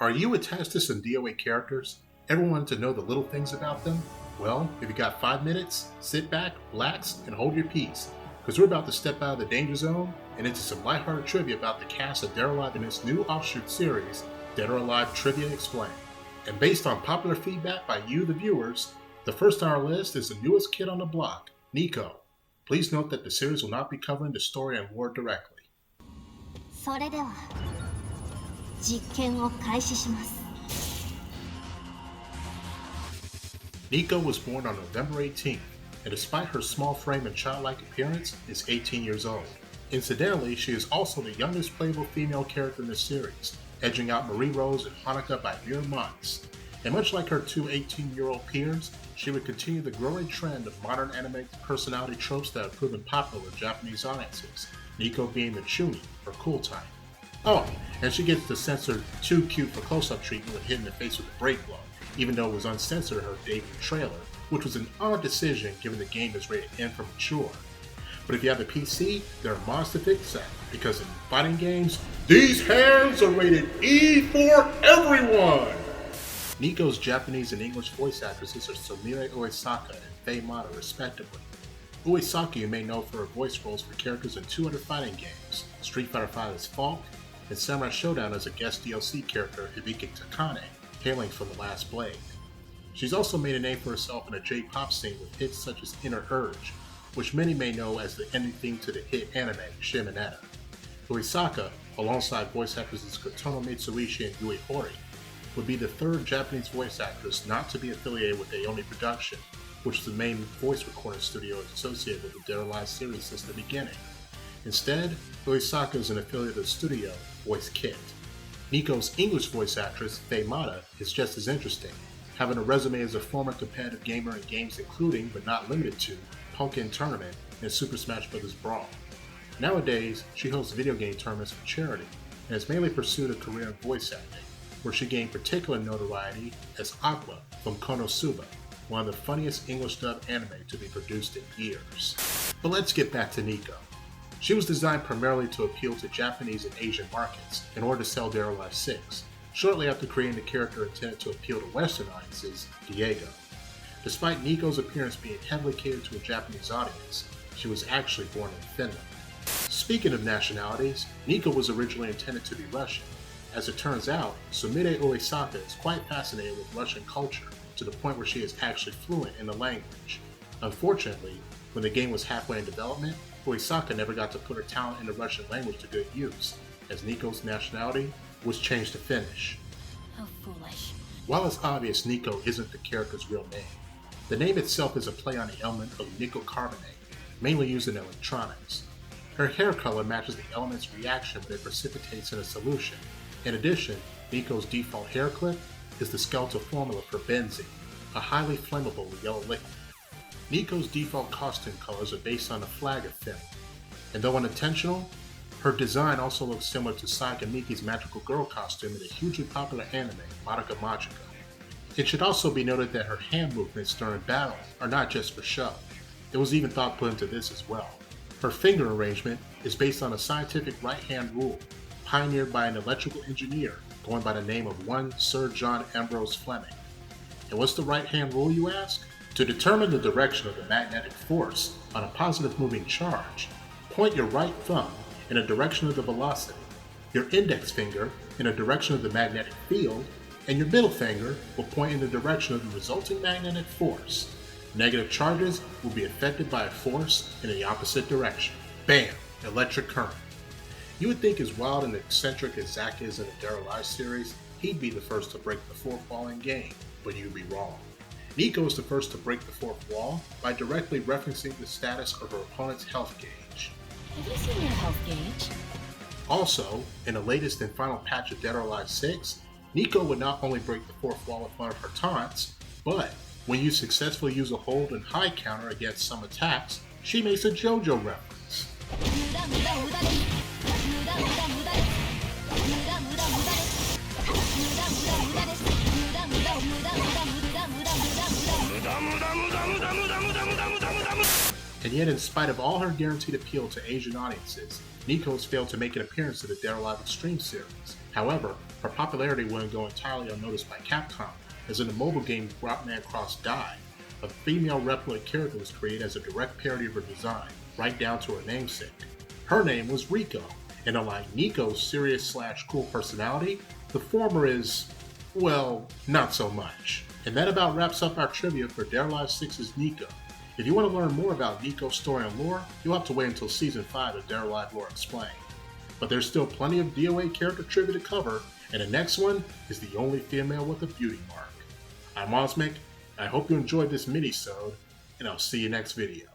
Are you attached to some DOA characters? Ever wanted to know the little things about them? Well, if you got 5 minutes, sit back, relax, and hold your peace, because we're about to step out of the danger zone and into some lighthearted trivia about the cast of Dead or Alive in its new offshoot series, Dead or Alive Trivia Explained. And based on popular feedback by you, the viewers, the first on our list is the newest kid on the block, NiCO. Please note that the series will not be covering the story and lore directly. それでは実験を開始します。 NiCO was born on November 18th, and despite her small frame and childlike appearance, is 18 years old. Incidentally, she is also the youngest playable female character in the series, edging out Marie Rose and Hanukkah by mere months. And much like her two 18-year-old peers, she would continue the growing trend of modern anime personality tropes that have proven popular with Japanese audiences, NiCO being the chuuni, or cool type. Oh, and she gets the censored too cute for close-up treatment when hit in the face with a brake blow, even though it was uncensored in her debut trailer, which was an odd decision given the game is rated M for mature. But if you have a PC, there are mods to fix that, because in fighting games, these hands are rated E for everyone! NiCO's Japanese and English voice actresses are Sumire Uesaka and Faye Mata, respectively. Uesaka you may know for her voice roles for characters in two other fighting games, Street Fighter V as Falk, and Samurai Showdown as a guest DLC character Hibiki Takane, hailing from The Last Blade. She's also made a name for herself in a J-pop scene with hits such as Inner Urge, which many may know as the ending theme to the hit anime Shimonetta. Uesaka, alongside voice actresses Kotono Mitsuishi and Yui Horii, would be the third Japanese voice actress not to be affiliated with Aoni Production, which is the main voice recording studio associated with the Dead or Alive series since the beginning. Instead, Uesaka is an affiliate of the studio, Voice Kit. NiCO's English voice actress, Faye Mata, is just as interesting, having a resume as a former competitive gamer in games including, but not limited to, Pokken Tournament and Super Smash Bros. Brawl. Nowadays, she hosts video game tournaments for charity, and has mainly pursued a career in voice acting, where she gained particular notoriety as Aqua from Konosuba, one of the funniest English-dubbed anime to be produced in years. But let's get back to NiCO. She was designed primarily to appeal to Japanese and Asian markets in order to sell Dead or Alive 6, shortly after creating the character intended to appeal to Western audiences, Diego. Despite NiCO's appearance being heavily catered to a Japanese audience, she was actually born in Finland. Speaking of nationalities, NiCO was originally intended to be Russian. As it turns out, Sumire Uesaka is quite fascinated with Russian culture, to the point where she is actually fluent in the language. Unfortunately, when the game was halfway in development, Uesaka never got to put her talent in the Russian language to good use, as NiCO's nationality was changed to Finnish. How foolish. While it's obvious NiCO isn't the character's real name, the name itself is a play on the element of nickel carbonate, mainly used in electronics. Her hair color matches the element's reaction when it precipitates in a solution. In addition, NiCO's default hair clip is the skeletal formula for benzene, a highly flammable yellow liquid. NiCO's default costume colors are based on the flag of Finland, and though unintentional, her design also looks similar to Saga Miki's magical girl costume in the hugely popular anime Madoka Magica. It should also be noted that her hand movements during battle are not just for show. It was even thought put into this as well. Her finger arrangement is based on a scientific right-hand rule, pioneered by an electrical engineer going by the name of one Sir John Ambrose Fleming. And what's the right-hand rule, you ask? To determine the direction of the magnetic force on a positive moving charge, point your right thumb in a direction of the velocity, your index finger in a direction of the magnetic field, and your middle finger will point in the direction of the resulting magnetic force. Negative charges will be affected by a force in the opposite direction. Bam! Electric current. You would think as wild and eccentric as Zack is in the Dead or Alive series, he'd be the first to break the fourth wall in game, but you'd be wrong. NiCO is the first to break the fourth wall by directly referencing the status of her opponent's health gauge. Have you seen your health gauge? Also, in the latest and final patch of Dead or Alive 6, NiCO would not only break the fourth wall in front of her taunts, but when you successfully use a hold and high counter against some attacks, she makes a JoJo reference. And yet, in spite of all her guaranteed appeal to Asian audiences, NiCO has failed to make an appearance in the Dead or Alive Extreme series. However, her popularity wouldn't go entirely unnoticed by Capcom, as in the mobile game Rockman Cross Dive, a female replicant character was created as a direct parody of her design, right down to her namesake. Her name was Rico, and unlike NiCO's serious/cool personality, the former is, well, not so much. And that about wraps up our trivia for Dead or Alive 6's NiCO. If you want to learn more about NiCO's story and lore, you'll have to wait until Season 5 of Dead or Alive Lore Explained. But there's still plenty of DOA character trivia to cover, and the next one is the only female with a beauty mark. I'm Osmic, and I hope you enjoyed this minisode, and I'll see you next video.